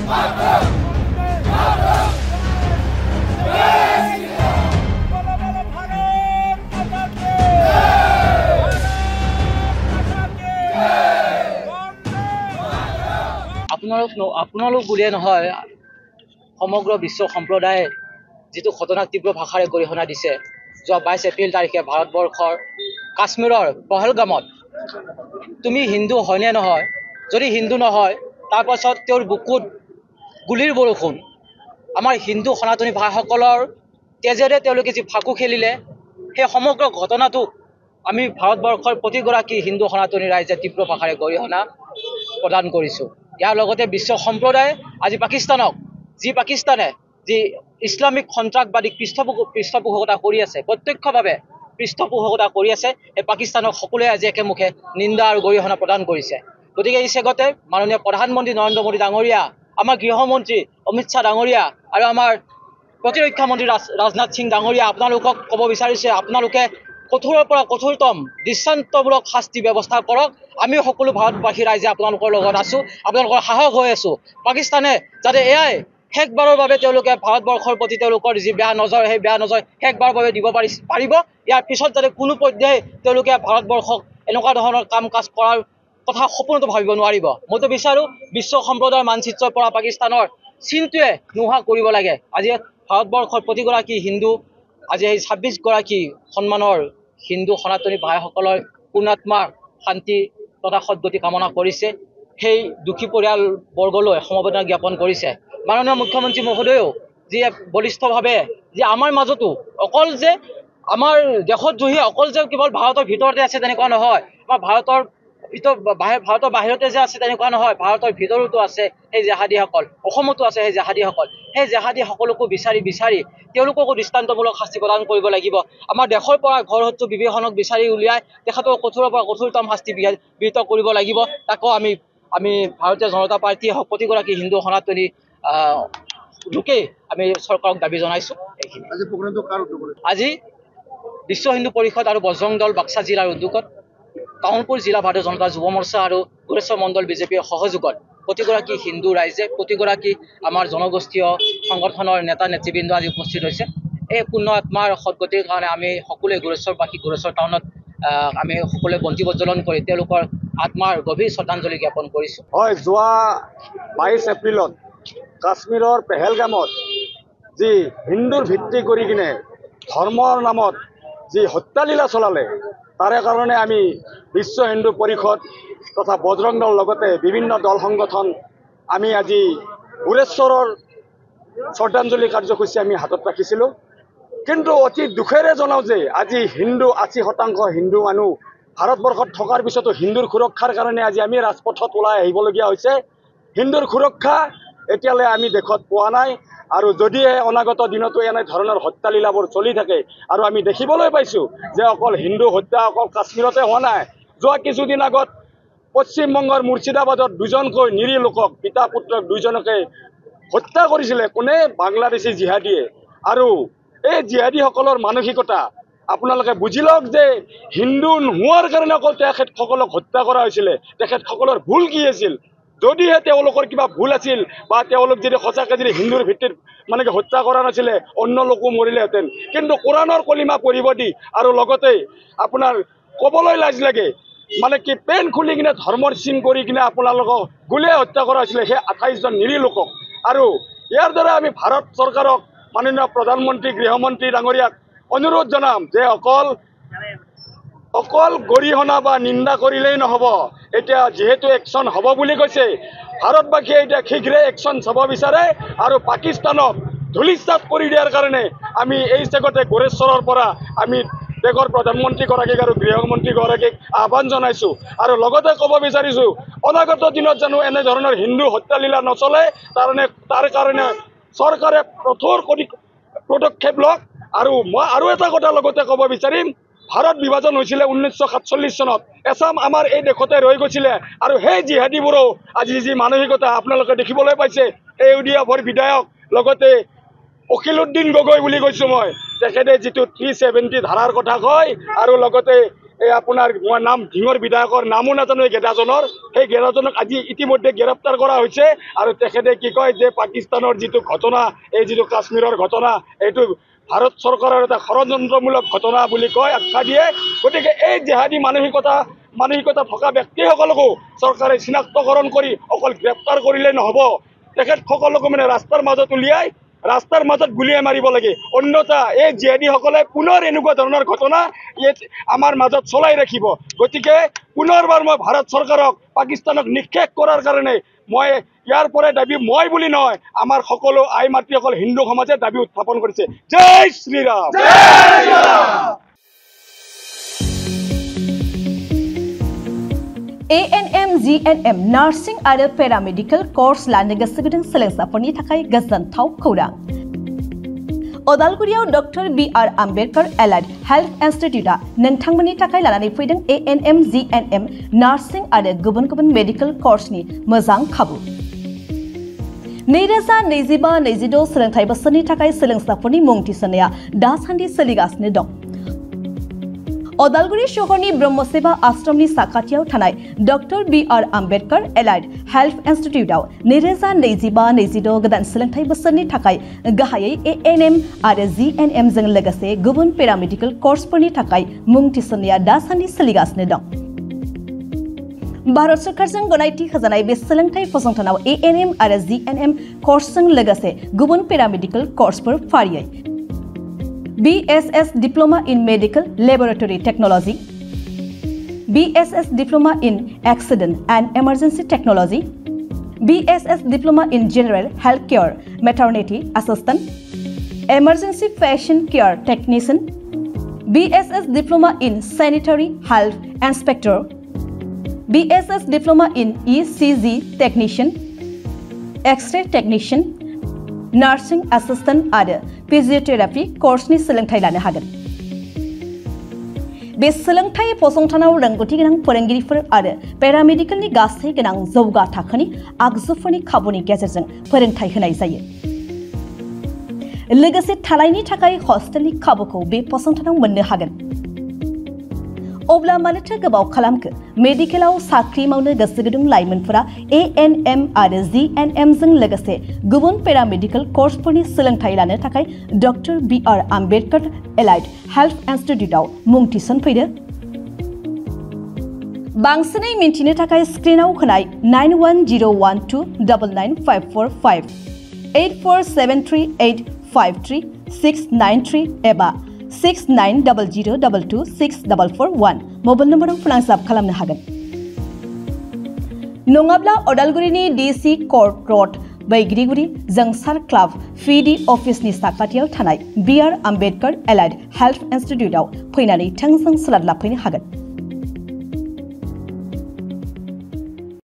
আপোনালোক বুলিয়ে নহয় সমগ্ৰ বিশ্ব সম্প্ৰদায়ে যিটো ঘটনাক তীব্ৰ ভাষাৰে গৰিহণা দিছে যোৱা 22 এপ্ৰিল তাৰিখে ভাৰতবৰ্ষৰ কাশ্মীৰৰ পহলগামত তুমি হিন্দু হয়নে নহয়, যদি হিন্দু নহয় তাৰপাছত তেওঁৰ বুকুত গুলিৰ বৰষুণ, আমাৰ হিন্দু সনাতনী ভাইসকলৰ তেজেৰে তেওঁলোকে যি ফাকু খেলিলে, সেই সমগ্ৰ ঘটনাটোক আমি ভাৰতবৰ্ষৰ প্ৰতিগৰাকী হিন্দু সনাতনী ৰাইজে তীব্ৰ ভাষাৰে গৰিহণা প্ৰদান কৰিছোঁ। ইয়াৰ লগতে বিশ্ব সম্প্ৰদায়ে আজি পাকিস্তানক, পাকিস্তানে যি ইছলামিক সন্ত্ৰাসবাদীক পৃষ্ঠপোষকতা কৰি আছে, প্ৰত্যক্ষভাৱে পৃষ্ঠপোষকতা কৰি আছে, এই পাকিস্তানক সকলোৱে আজি একেমুখে নিন্দা আৰু গৰিহণা প্ৰদান কৰিছে। গতিকে এই চেগতে মাননীয় প্ৰধানমন্ত্ৰী নৰেন্দ্ৰ মোদী ডাঙৰীয়া, আমাৰ গৃহমন্ত্ৰী অমিত শ্বাহ ডাঙৰীয়া আৰু আমাৰ প্ৰতিৰক্ষা মন্ত্ৰী ৰাজনাথ সিং ডাঙৰীয়া, আপোনালোকক ক'ব বিচাৰিছে আপোনালোকে কঠোৰৰ পৰা কঠোৰতম দৃষ্টান্তমূলক শাস্তি ব্যৱস্থা কৰক। আমি সকলো ভাৰতবাসী ৰাইজে আপোনালোকৰ লগত আছোঁ, আপোনালোকৰ সাহস হৈ আছোঁ। পাকিস্তানে যাতে এয়াই শেষবাৰৰ বাবে তেওঁলোকে ভাৰতবৰ্ষৰ প্ৰতি তেওঁলোকৰ যি বেয়া নজৰ, সেই বেয়া নজৰ শেষবাৰৰ বাবে দিব পাৰিব। ইয়াৰ পিছত যাতে কোনো পৰ্যায়ে তেওঁলোকে ভাৰতবৰ্ষক এনেকুৱা ধৰণৰ কাম কাজ কৰাৰ কথা সপোনতো ভাবিব নোৱাৰিব। মইতো বিচাৰোঁ বিশ্ব সম্প্ৰদায়ৰ মানচিত্ৰৰ পৰা পাকিস্তানৰ চিনটোৱে নোহোৱা কৰিব লাগে। আজি ভাৰতবৰ্ষৰ প্ৰতিগৰাকী হিন্দু, আজি এই 26 গৰাকী সন্মানৰ হিন্দু সনাতনী ভাইসকলৰ পুণ্যাত্মাৰ শান্তি তথা সদ্গতি কামনা কৰিছে। সেই দুখী পৰিয়ালবৰ্গলৈ সমবেদনা জ্ঞাপন কৰিছে। মাননীয় মুখ্যমন্ত্ৰী মহোদয়েও যি বলিষ্ঠভাৱে যে আমাৰ মাজতো অকল যে আমাৰ দেশত জুহি অকল যে কেৱল ভাৰতৰ ভিতৰতে আছে তেনেকুৱা নহয়, আমাৰ ভাৰতৰ বাহিৰতে যে আছে তেনেকুৱা নহয়, ভাৰতৰ ভিতৰতো আছে সেই জেহাদীসকল, অসমতো আছে সেই জেহাদীসকল। সেই জেহাদীসকলকো বিচাৰি তেওঁলোককো দৃষ্টান্তমূলক শাস্তি প্ৰদান কৰিব লাগিব। আমাৰ দেশৰ পৰা ঘৰ শত্ৰু বিভীষণক বিচাৰি উলিয়াই তেখেতক কঠোৰৰ পৰা কঠোৰতম শাস্তি বিহিত কৰিব লাগিব। তাকো আমি ভাৰতীয় জনতা পাৰ্টীয়ে হওক, প্ৰতিগৰাকী হিন্দু সনাতনী লোকেই আমি চৰকাৰক দাবী জনাইছোঁ। এইখিনি আজি বিশ্ব হিন্দু পৰিষদ আৰু বজৰং দল বাক্সা জিলাৰ উদ্যোগত কামৰূপ জিলা ভাৰতীয় জনতা যুৱ মৰ্চা আৰু গোৰেশ্বৰ মণ্ডল বিজেপিৰ সহযোগত প্ৰতিগৰাকী হিন্দু ৰাইজে, প্ৰতিগৰাকী আমাৰ জনগোষ্ঠীয় সংগঠনৰ নেতা নেতৃবৃন্দ আজি উপস্থিত হৈছে। এই পুণ্য আত্মাৰ সদ্গতিৰ কাৰণে আমি সকলোৱে গোৰেশ্বৰবাসী, গোৰেশ্বৰ টাউনত আমি সকলোৱে বন্তি প্ৰজ্বলন কৰি তেওঁলোকৰ আত্মাৰ গভীৰ শ্ৰদ্ধাঞ্জলি জ্ঞাপন কৰিছোঁ। হয়, যোৱা 22 এপ্ৰিলত কাশ্মীৰৰ পেহেলগামত যি হিন্দুৰ ভিত্তি কৰি কিনে ধৰ্মৰ নামত যি হত্যালীলা চলালে, তাৰে কাৰণে আমি বিশ্ব হিন্দু পৰিষদ তথা বজৰং দল লগতে বিভিন্ন দল সংগঠন আমি আজি গোৰেশ্বৰৰ শ্ৰদ্ধাঞ্জলি কাৰ্যসূচী আমি হাতত ৰাখিছিলোঁ। কিন্তু অতি দুখেৰে জনাওঁ যে আজি 80% হিন্দু মানুহ ভাৰতবৰ্ষত থকাৰ পিছতো হিন্দুৰ সুৰক্ষাৰ কাৰণে আজি আমি ৰাজপথত ওলাই আহিবলগীয়া হৈছে। হিন্দুৰ সুৰক্ষা এতিয়ালৈ আমি দেশত পোৱা নাই, আৰু যদিহে অনাগত দিনতো এনে ধৰণৰ হত্যালীলাবোৰ চলি থাকে, আৰু আমি দেখিবলৈ পাইছোঁ যে অকল হিন্দু হত্যা অকল কাশ্মীৰতে হোৱা নাই। যোৱা কিছুদিন আগত পশ্চিমবংগৰ মুৰ্ছিদাবাদত দুজনকৈ নিৰীহ লোকক, পিতা পুত্ৰক দুইজনকে হত্যা কৰিছিলে কোনে? বাংলাদেশী জিহাদীয়ে। আৰু এই জিহাদীসকলৰ মানসিকতা আপোনালোকে বুজি লওক যে হিন্দু নোহোৱাৰ কাৰণে অকল তেখেতসকলক হত্যা কৰা হৈছিলে। তেখেতসকলৰ ভুল কি আছিল? যদিহে তেওঁলোকৰ কিবা ভুল আছিল বা তেওঁলোক যদি সঁচাকৈ যদি হিন্দুৰ ভিত্তিত হত্যা কৰা নাছিলে, অন্য লোকো মৰিলেহেঁতেন। কিন্তু কোৰাণৰ কলিমা পঢ়িব দি আৰু লগতে আপোনাৰ ক'বলৈ লাজ লাগে পেন খুলি কিনে ধৰ্মৰ চিন কৰি কিনে আপোনালোকক গুলীয়াই হত্যা কৰা হৈছিলে সেই 28জন নিৰীহ লোকক। আৰু ইয়াৰ দ্বাৰা আমি ভাৰত চৰকাৰক, মাননীয় প্ৰধানমন্ত্ৰী গৃহমন্ত্ৰী ডাঙৰীয়াক অনুৰোধ জনাম যে অকল গৰিহণা বা নিন্দা কৰিলেই নহ'ব। এতিয়া যিহেতু একশ্যন হ'ব বুলি কৈছে, ভাৰতবাসীয়ে এতিয়া শীঘ্ৰে একশ্যন চাব বিচাৰে আৰু পাকিস্তানক ধূলিসাৎ কৰি দিয়াৰ কাৰণে আমি এই চেগতে গোৰেশ্বৰৰ পৰা আমি দেশৰ প্ৰধানমন্ত্ৰীগৰাকীক আৰু গৃহমন্ত্ৰীগৰাকীক আহ্বান জনাইছোঁ। আৰু লগতে ক'ব বিচাৰিছোঁ, অনাগত দিনত জানো এনেধৰণৰ হিন্দু হত্যালীলা নচলে, তাৰ কাৰণে চৰকাৰে কঠোৰ পদক্ষেপ লওক। আৰু মই আৰু এটা কথা লগতে ক'ব বিচাৰিম, ভাৰত বিভাজন হৈছিলে 1947 চনত, এছাম আমাৰ এই দেশতে ৰৈ গৈছিলে। আৰু সেই জিহাদীবোৰো আজি যি মানসিকতা আপোনালোকে দেখিবলৈ পাইছে, AUDFৰ বিধায়ক লগতে অখিলউদ্দিন গগৈ বুলি কৈছোঁ মই, তেখেতে যিটো 370 ধাৰাৰ কথা কয় আৰু লগতে এই আপোনাৰ মই নাম ঢিঙৰ বিধায়কৰ নামো নাজানো এই গেদাজনৰ, সেই গেদাজনক আজি ইতিমধ্যে গ্ৰেপ্তাৰ কৰা হৈছে আৰু তেখেতে কি কয় যে পাকিস্তানৰ যিটো ঘটনা, এই যিটো কাশ্মীৰৰ ঘটনা, এইটো ভাৰত চৰকাৰৰ এটা ষড়যন্ত্ৰমূলক ঘটনা বুলি কয়, আখ্যা দিয়ে। গতিকে এই জেহাদী মানসিকতা থকা ব্যক্তিসকলকো চৰকাৰে চিনাক্তকৰণ কৰি অকল গ্ৰেপ্তাৰ কৰিলে নহ'ব, তেখেতসকলকো মানে ৰাস্তাৰ মাজত উলিয়াই ৰাস্তাৰ মাজত গুলিয়াই মাৰিব লাগে। অন্যথা এই জেহাদীসকলে পুনৰ এনেকুৱা ধৰণৰ ঘটনা আমাৰ মাজত চলাই ৰাখিব। গতিকে পুনৰবাৰ মই ভাৰত চৰকাৰক পাকিস্তানক নিক্ষেপ কৰাৰ কাৰণে মই ইয়াৰ পৰাই দাবী, মই বুলি নহয়, আমাৰ সকলো আই মাতৃসকল হিন্দু সমাজে দাবী উত্থাপন কৰিছে। জয় শ্ৰীৰাম। ANM GNM नार्सिं आरो पेरामेडिकल कोर्स लानो गोसो गुदुं सोलोंसाफोरनि थाखाय गोजोनथाव खौरां। अदालगुरियाव doctor BR Ambedkar allied health इन्स्टिट्यूटआ नोंथांमोननि थाखाय लानानै फैदों ANM GNM नार्सिं आरो गुबुन गुबुन मेडिकल कोर्सनि मोजां खाबु। 2025-26 सोलोंथाइ बोसोरनि थाखाय सोलोंसाफोरनि मुं थिसननाया दासान्दि सोलिगासिनो दं। अदालगुरि शहरनि ब्रह्मसेवा आश्रमनि साखाथियाव थानाय doctor BR Ambedkar allied health इन्स्टिट्यूटआव 2025-26 गोदान सोलोंथाइ बोसोरनि थाखाय गाहायै ANM आरो GNM जों लोगोसे गुबुन पेरामेडिकल कोर्सफोरनि थाखाय मुं थिसननाया दासान्दि सोलिगासिनो दं। भारत सरकारजों गनायथि होजानाय बे सोलोंथाइ फसंथानाव ANM आरो GNM कोर्सजों लोगोसे गुबुन पेरामेडिकल कोर्सफोर फारियै BSS Diploma in Medical Laboratory Technology, BSS Diploma in Accident and Emergency Technology, BSS Diploma in General Healthcare Maternity Assistant, Emergency Patient Care Technician, BSS Diploma in Sanitary Health Inspector, BSS Diploma in ECG Technician, X-ray Technician, Nursing Assistant आरो फिजियोथेरापि कोर्सनि सोलोंथाइ लानो हागोन। बे सोलोंथाइ फसंथानाव रोंगौथि गोनां फोरोंगिरिफोर आरो पेरामेडिकलनि गासै गोनां जौगा थाखोनि आगजुफोरनि खाबुनि गेजेरजों फोरोंथाइ होनाय जायो। लोगोसे थानायनि थाखाय हस्टेलनि खाबुखौ बे फसंथानाव मोननो हागोन। अब्ला मानोथो गोबाव खालामखो? मेडिकेलाव साख्रि मावनो गोसो गुदुं लाइमोनफोरा ANM आरो GNM जों लोगोसे गुबुन पेरामेडिकल कोर्सफोरनि सोलोंथाइ लानो थाखाय doctor BR Ambedkar allied health इन्स्टिट्यूटआव मुं थिसनफैदो। बांसिनै मिन्थिनो थाखाय स्क्रिनाव होनाय 9101299545 8473853693 एबा 6900226441 मबाइल नम्बराव फोनांजाब खालामनो हागोन। नङाब्ला अदालगुरिनि DC कोर्ट रोड बैग्रिगुरि जोंसार क्लाब PD अफिसनि साखाथियाव थानाय BR आम्बेडकर एलाइड हेल्थ इन्स्टिट्यूटआव फैनानै थोंजों सोलाद लाफैनो हागोन।